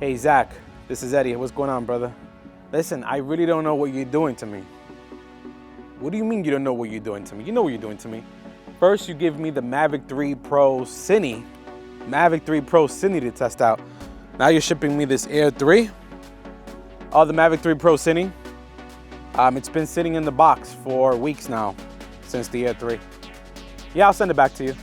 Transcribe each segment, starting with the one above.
Hey Zach, this is Eddie. What's going on, brother? Listen, I really don't know what you're doing to me. What do you mean you don't know what you're doing to me? You know what you're doing to me. First, you give me the Mavic 3 Pro Cine, to test out. Now you're shipping me this Air 3. Oh, the Mavic 3 Pro Cine. It's been sitting in the box for weeks now, since the Air 3. Yeah, I'll send it back to you.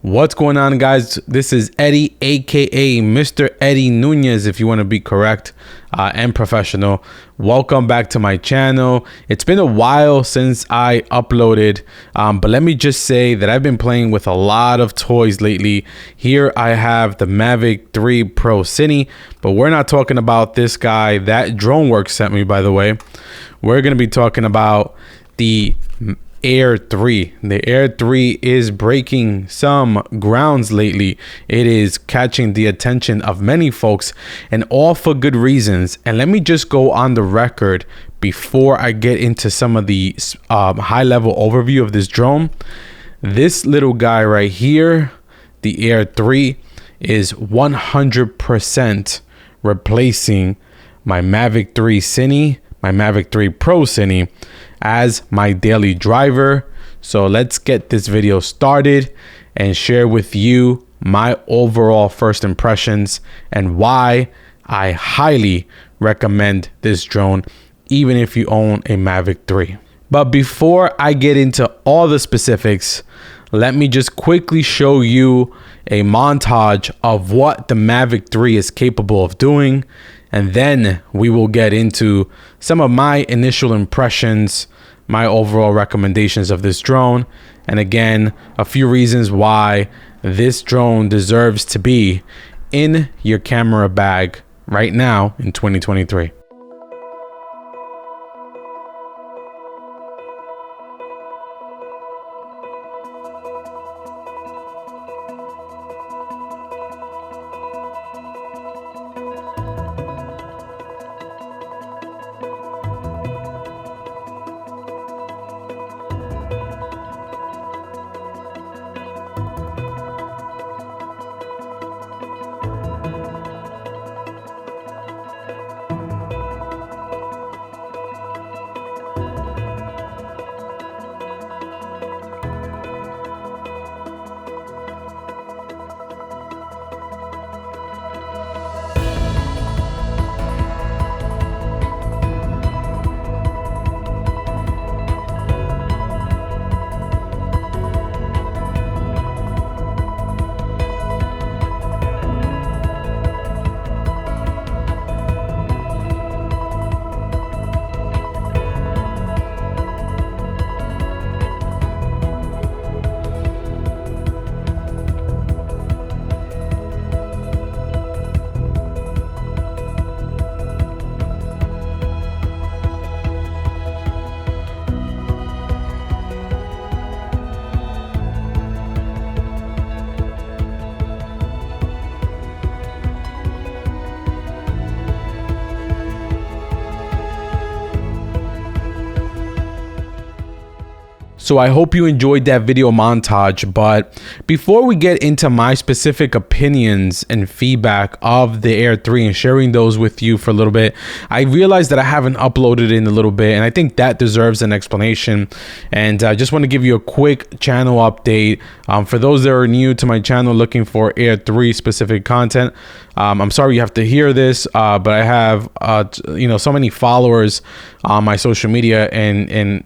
What's going on, guys? This is Eddie, aka Mr. Eddie Nunez, if you want to be correct and professional. Welcome back to my channel. It's been a while since I uploaded, but let me just say that I've been playing with a lot of toys lately. Here I have the Mavic 3 Pro Cine, but we're not talking about this guy that DroneWorks sent me, by the way. We're going to be talking about the Air 3. The Air 3 is breaking some grounds lately. It is catching the attention of many folks, and all for good reasons. And let me just go on the record before I get into some of the high-level overview of this drone. This little guy right here, the Air 3, is 100% replacing my Mavic 3 Cine, my Mavic 3 Pro Cine, as my daily driver. So let's get this video started and share with you my overall first impressions and why I highly recommend this drone, even if you own a Mavic 3. But before I get into all the specifics, let me just quickly show you a montage of what the Mavic 3 is capable of doing, and then we will get into some of my initial impressions, my overall recommendations of this drone, and again, a few reasons why this drone deserves to be in your camera bag right now in 2023. So I hope you enjoyed that video montage. But before we get into my specific opinions and feedback of the Air 3 and sharing those with you for a little bit, I realized that I haven't uploaded in a little bit, and I think that deserves an explanation. And I just want to give you a quick channel update. For those that are new to my channel looking for Air 3 specific content, I'm sorry you have to hear this, but I have so many followers on my social media and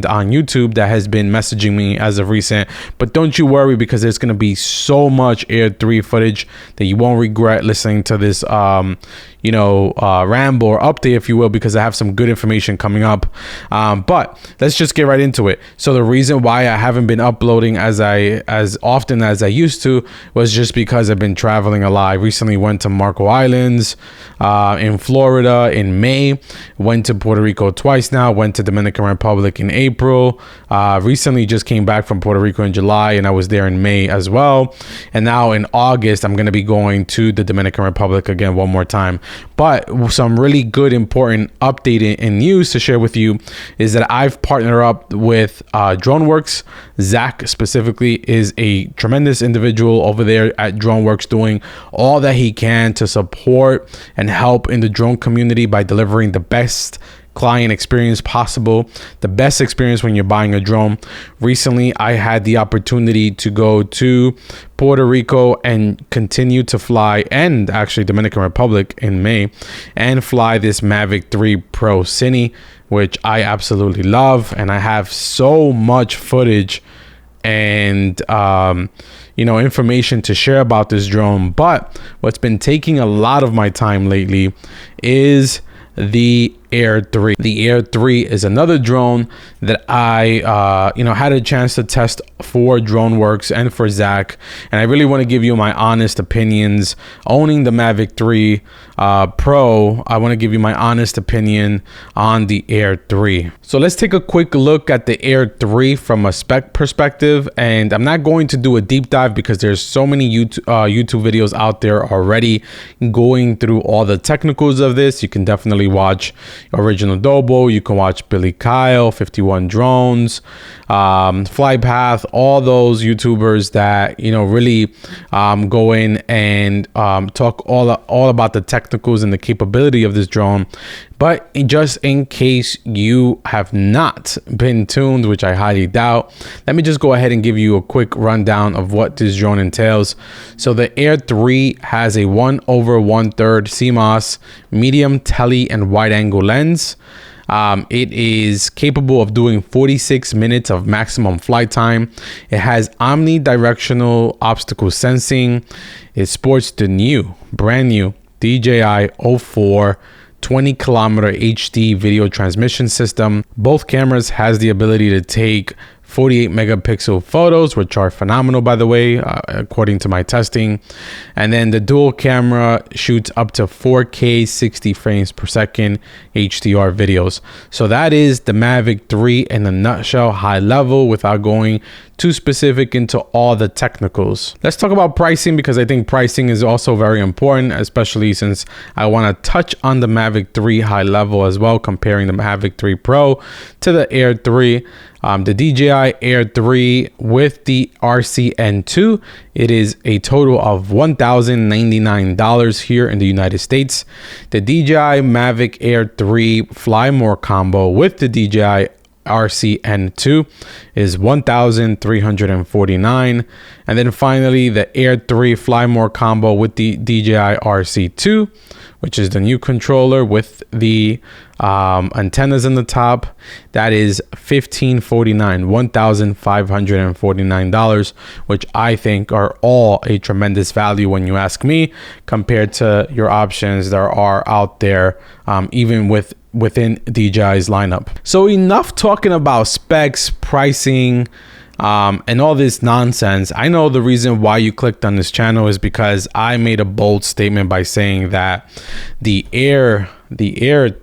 on YouTube that has been messaging me as of recent. But don't you worry, because there's going to be so much Air 3 footage that you won't regret listening to this ramble or update, if you will, because I have some good information coming up. But let's just get right into it. So the reason why I haven't been uploading as often as I used to was just because I've been traveling a lot. I recently went to Marco Islands in Florida in May, went to Puerto Rico twice now, went to Dominican Republic in April, recently just came back from Puerto Rico in July, and I was there in May as well. And now in August, I'm going to be going to the Dominican Republic again one more time. But some really good, important update and news to share with you is that I've partnered up with DroneWorks. Zach specifically is a tremendous individual over there at DroneWorks, doing all that he can to support and help in the drone community by delivering the best client experience possible, the best experience when you're buying a drone. Recently, I had the opportunity to go to Puerto Rico and continue to fly, and actually Dominican Republic in May, and fly this Mavic 3 Pro Cine, which I absolutely love. And I have so much footage and information to share about this drone. But what's been taking a lot of my time lately is the Air 3. The Air 3 is another drone that I had a chance to test for DroneWorks and for Zach, and I really want to give you my honest opinions. Owning the Mavic 3 Pro, I want to give you my honest opinion on the Air 3. So let's take a quick look at the Air 3 from a spec perspective, and I'm not going to do a deep dive because there's so many YouTube videos out there already going through all the technicals of this. You can definitely watch Original Dobo, you can watch Billy Kyle, 51 Drones, Flypath, all those YouTubers that really go in and talk all about the technicals and the capability of this drone. But just in case you have not been tuned, which I highly doubt, let me just go ahead and give you a quick rundown of what this drone entails. So the Air 3 has a 1/1/3 CMOS medium tele and wide angle lens. It is capable of doing 46 minutes of maximum flight time. It has omnidirectional obstacle sensing. It sports the brand new DJI O4 20-kilometer HD video transmission system. Both cameras has the ability to take 48 megapixel photos, which are phenomenal, by the way, according to my testing. And then the dual camera shoots up to 4K 60 frames per second HDR videos. So that is the Mavic 3 in a nutshell, high level, without going too specific into all the technicals. Let's talk about pricing, because I think pricing is also very important, especially since I want to touch on the Mavic 3 high level as well, comparing the Mavic 3 Pro to the Air 3. The DJI Air 3 with the RCN2, it is a total of $1,099 here in the United States. The DJI Mavic Air 3 Fly More combo with the DJI RCN2 is $1,349. And then finally, the Air 3 Fly More combo with the DJI RC2, which is the new controller with the antennas in the top, that is $1,549, which I think are all a tremendous value when you ask me, compared to your options that are out there, even within DJI's lineup. So enough talking about specs, pricing, and all this nonsense. I know the reason why you clicked on this channel is because I made a bold statement by saying that the Air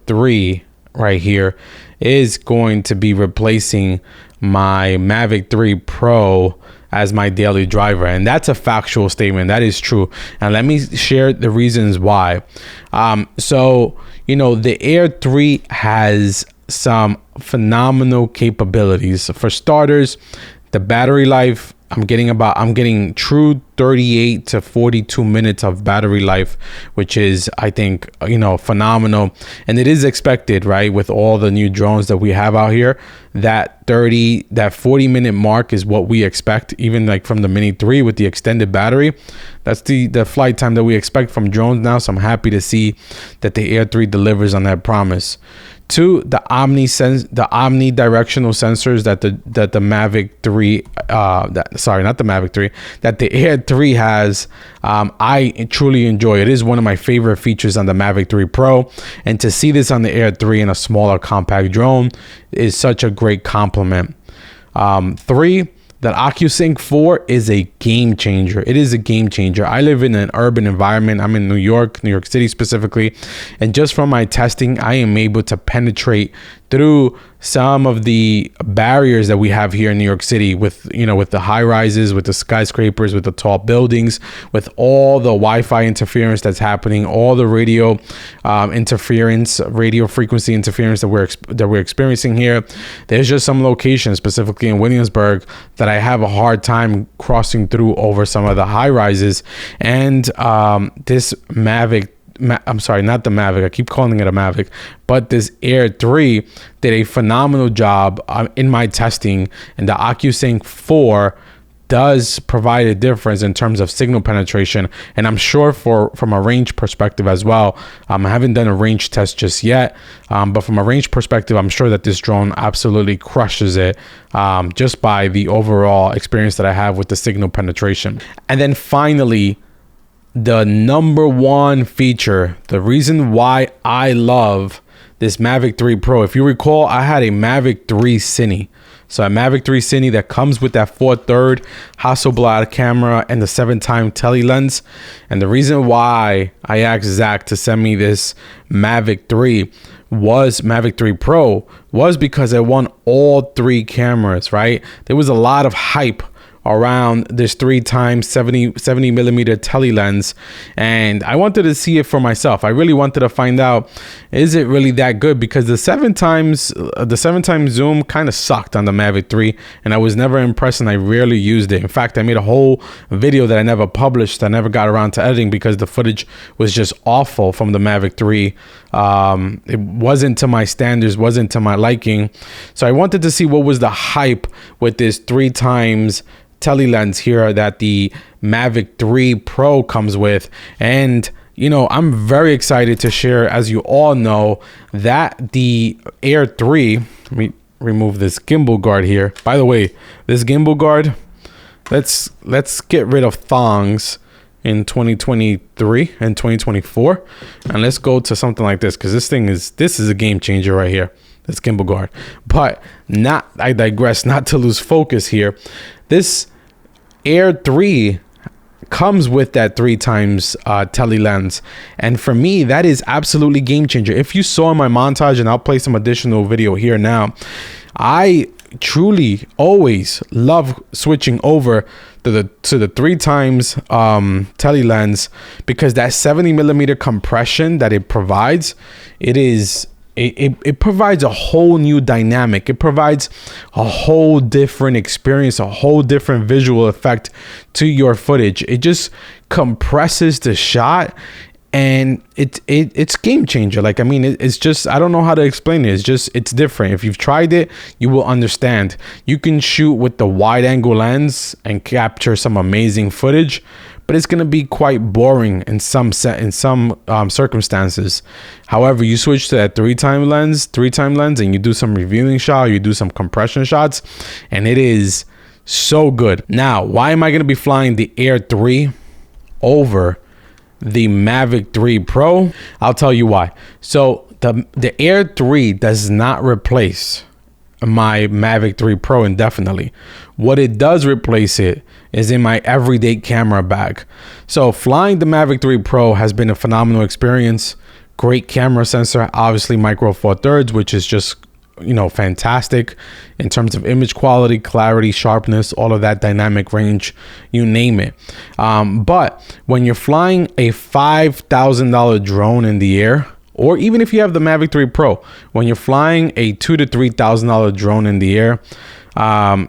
3 right here is going to be replacing my Mavic 3 Pro as my daily driver, and that's a factual statement. That is true, and let me share the reasons why. So the Air 3 has some phenomenal capabilities. For starters, the battery life, I'm getting true 38 to 42 minutes of battery life, which is, I think, phenomenal. And it is expected, right? With all the new drones that we have out here, that 40-minute mark is what we expect, even like from the Mini 3 with the extended battery. That's the flight time that we expect from drones now. So I'm happy to see that the Air 3 delivers on that promise. 2, the omnidirectional sensors that the Mavic 3, not the Mavic 3, that the Air 3 has, I truly enjoy. It is one of my favorite features on the Mavic 3 Pro, and to see this on the Air 3 in a smaller compact drone is such a great compliment. 3, that OcuSync 4 is a game changer. It is a game changer. I live in an urban environment. I'm in New York City specifically. And just from my testing, I am able to penetrate through some of the barriers that we have here in New York City with the high rises, with the skyscrapers, with the tall buildings, with all the Wi-Fi interference that's happening, all the radio interference, radio frequency interference that we're experiencing here. There's just some locations, specifically in Williamsburg, that I have a hard time crossing through over some of the high rises. And this Mavic, I'm sorry, not the Mavic, I keep calling it a Mavic, but this Air 3 did a phenomenal job in my testing, and the OcuSync 4 does provide a difference in terms of signal penetration, and I'm sure from a range perspective as well. I haven't done a range test just yet, but from a range perspective, I'm sure that this drone absolutely crushes it, just by the overall experience that I have with the signal penetration. And then finally, the number one feature, the reason why I love this Mavic 3 Pro. If you recall, I had a Mavic 3 Cine. So a Mavic 3 Cine that comes with that 4/3 Hasselblad camera and the 7x tele lens. And the reason why I asked Zach to send me this Mavic 3 Pro was because I won all 3 cameras, right? There was a lot of hype around this 3x 70 millimeter tele lens, and I wanted to see it for myself. I really wanted to find out, is it really that good? Because the 7x zoom kind of sucked on the Mavic 3, and I was never impressed, and I rarely used it. In fact, I made a whole video that I never published. I never got around to editing because the footage was just awful from the Mavic 3. It wasn't to my standards, wasn't to my liking. So I wanted to see what was the hype with this 3x tele lens here that the Mavic 3 Pro comes with. And I'm very excited to share, as you all know, that the Air 3, let me remove this gimbal guard here. By the way, this gimbal guard, let's get rid of thongs in 2023 and 2024, and let's go to something like this, because this is a game changer right here, this gimbal guard. But I digress, not to lose focus here. This Air 3 comes with that 3x tele lens, and for me, that is absolutely game changer. If you saw my montage, and I'll play some additional video here now, I truly always love switching over to the 3x tele lens, because that 70 millimeter compression that it provides, it provides a whole new dynamic. It provides a whole different experience, a whole different visual effect to your footage. It just compresses the shot, and it's game changer. Like, I mean, it's just, I don't know how to explain it. It's different. If you've tried it, you will understand. You can shoot with the wide angle lens and capture some amazing footage, but it's gonna be quite boring in some circumstances. However, you switch to that 3x lens, and you do some revealing shot, you do some compression shots, and it is so good. Now, why am I gonna be flying the Air 3 over the Mavic 3 Pro? I'll tell you why. So the Air 3 does not replace my Mavic 3 Pro indefinitely. What it does replace it is in my everyday camera bag. So flying the Mavic 3 Pro has been a phenomenal experience. Great camera sensor, obviously micro 4/3, which is just fantastic in terms of image quality, clarity, sharpness, all of that, dynamic range, you name it. But when you're flying a $5,000 drone in the air or even if you have the Mavic 3 Pro, when you're flying a $2,000 to $3,000 drone in the air,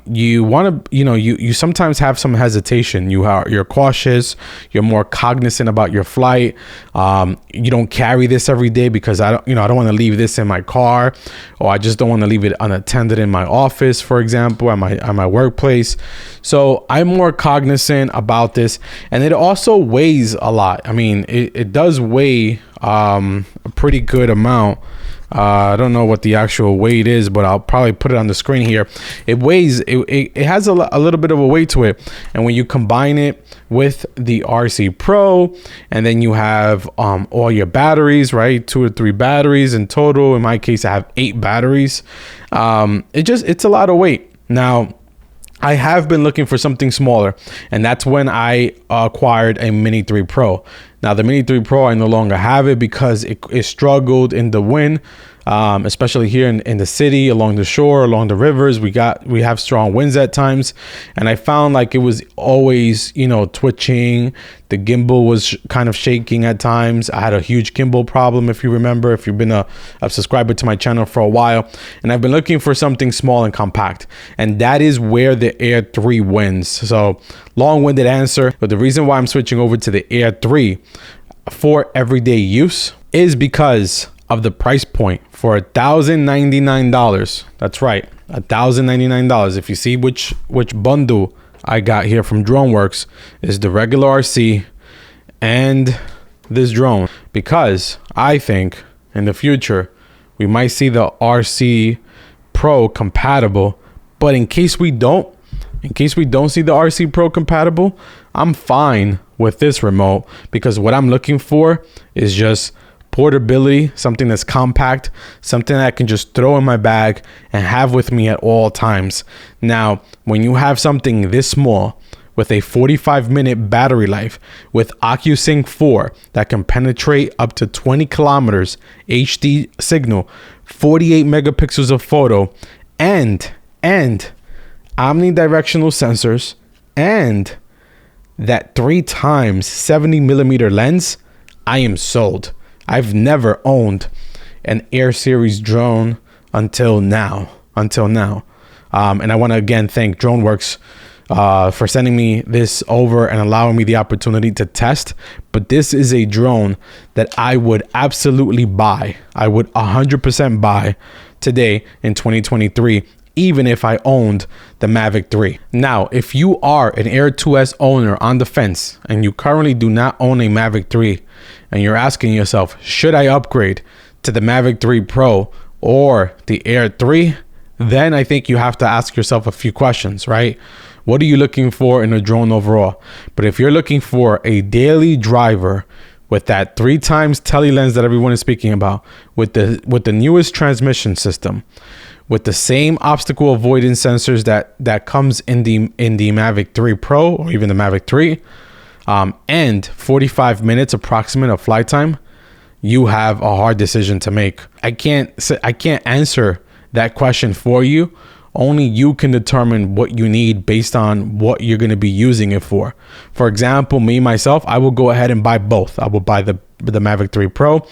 you want to, you sometimes have some hesitation. You're cautious. You're more cognizant about your flight. You don't carry this every day because I don't want to leave this in my car, or I just don't want to leave it unattended in my office, for example, at my workplace. So I'm more cognizant about this, and it also weighs a lot. I mean, it does weigh a pretty good amount. I don't know what the actual weight is, but I'll probably put it on the screen here. It weighs, it has a little bit of a weight to it. And when you combine it with the RC Pro, and then you have all your batteries, right? 2 or 3 batteries in total. In my case, I have 8 batteries. It's a lot of weight. Now, I have been looking for something smaller, and that's when I acquired a Mini 3 Pro. Now, the Mini 3 Pro, I no longer have it because it struggled in the wind, especially here in the city, along the shore, along the rivers. We have strong winds at times, and I found like it was always, twitching. The gimbal was kind of shaking at times. I had a huge gimbal problem, if you remember, if you've been a subscriber to my channel for a while. And I've been looking for something small and compact, and that is where the Air 3 wins. So long-winded answer, but the reason why I'm switching over to the Air 3 for everyday use is because of the price point. For $1,099. That's right, $1,099. If you see which bundle I got here from DroneWorks, is the regular RC and this drone, because I think in the future we might see the RC Pro compatible. But in case we don't see the RC Pro compatible, I'm fine with this remote, because what I'm looking for is just portability, something that's compact, something that I can just throw in my bag and have with me at all times. Now, when you have something this small with a 45-minute battery life, with OcuSync 4 that can penetrate up to 20 kilometers HD signal, 48 megapixels of photo, and omnidirectional sensors, and that 3 times 70 millimeter lens, I am sold. I've never owned an Air Series drone until now. And I want to again thank DroneWorks for sending me this over and allowing me the opportunity to test. But this is a drone that I would absolutely buy. I would 100% buy today in 2023, even if I owned the Mavic 3. Now, if you are an Air 2S owner on the fence and you currently do not own a Mavic 3, and you're asking yourself, should I upgrade to the Mavic 3 Pro or the Air 3? Then I think you have to ask yourself a few questions, right? What are you looking for in a drone overall? But if you're looking for a daily driver with that 3 times tele lens that everyone is speaking about, with the newest transmission system, with the same obstacle avoidance sensors that comes in the Mavic 3 Pro or even the Mavic 3, and 45 minutes approximate of flight time, you have a hard decision to make. I can't answer that question for you. Only you can determine what you need based on what you're going to be using it for. For example, myself, I will go ahead and buy both. I will buy the Mavic 3 Pro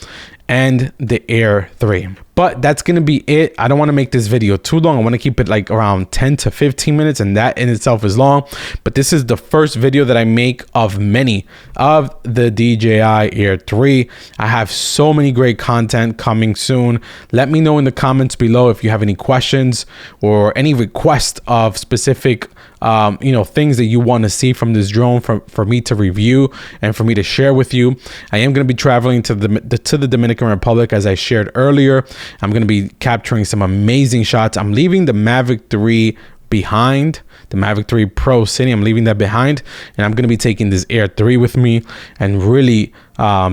and the Air 3. But that's going to be it. I don't want to make this video too long. I want to keep it like around 10 to 15 minutes, and that in itself is long. But this is the first video that I make of many of the DJI Air 3. I have so many great content coming soon. Let me know in the comments below if you have any questions or any requests of specific things that you want to see from this drone for me to review and for me to share with you. I am going to be traveling to the Dominican Republic, as I shared earlier. I'm going to be capturing some amazing shots. I'm leaving the Mavic 3 behind, the Mavic 3 Pro City. I'm leaving that behind, and I'm going to be taking this Air 3 with me and really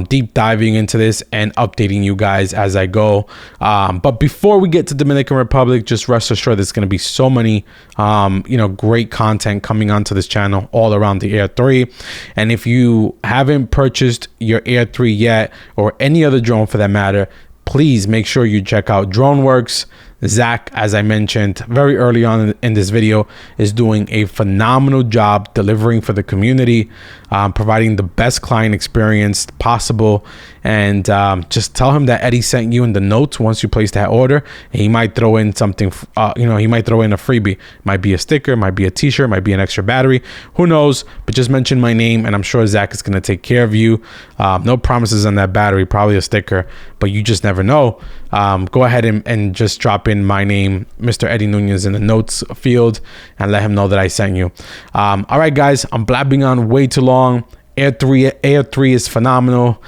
deep diving into this and updating you guys as I go. But before we get to Dominican Republic, just rest assured there's going to be so many great content coming onto this channel all around the Air 3. And if you haven't purchased your Air 3 yet, or any other drone for that matter, please make sure you check out DroneWorks. Zach, as I mentioned very early on in this video, is doing a phenomenal job delivering for the community, providing the best client experience possible. And just tell him that Eddie sent you in the notes once you place that order. And he might throw in something, he might throw in a freebie. Might be a sticker, might be a t-shirt, might be an extra battery. Who knows? But just mention my name and I'm sure Zach is going to take care of you. No promises on that battery, probably a sticker, but you just never know. Go ahead and just drop in my name, Mr. Eddie Nunez, in the notes field and let him know that I sent you. All right, guys, I'm blabbing on way too long. Air 3 is phenomenal.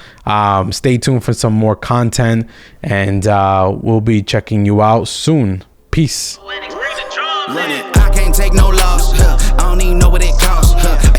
Stay tuned for some more content, and we'll be checking you out soon. Peace. I can't take no loss. I don't even know what it costs.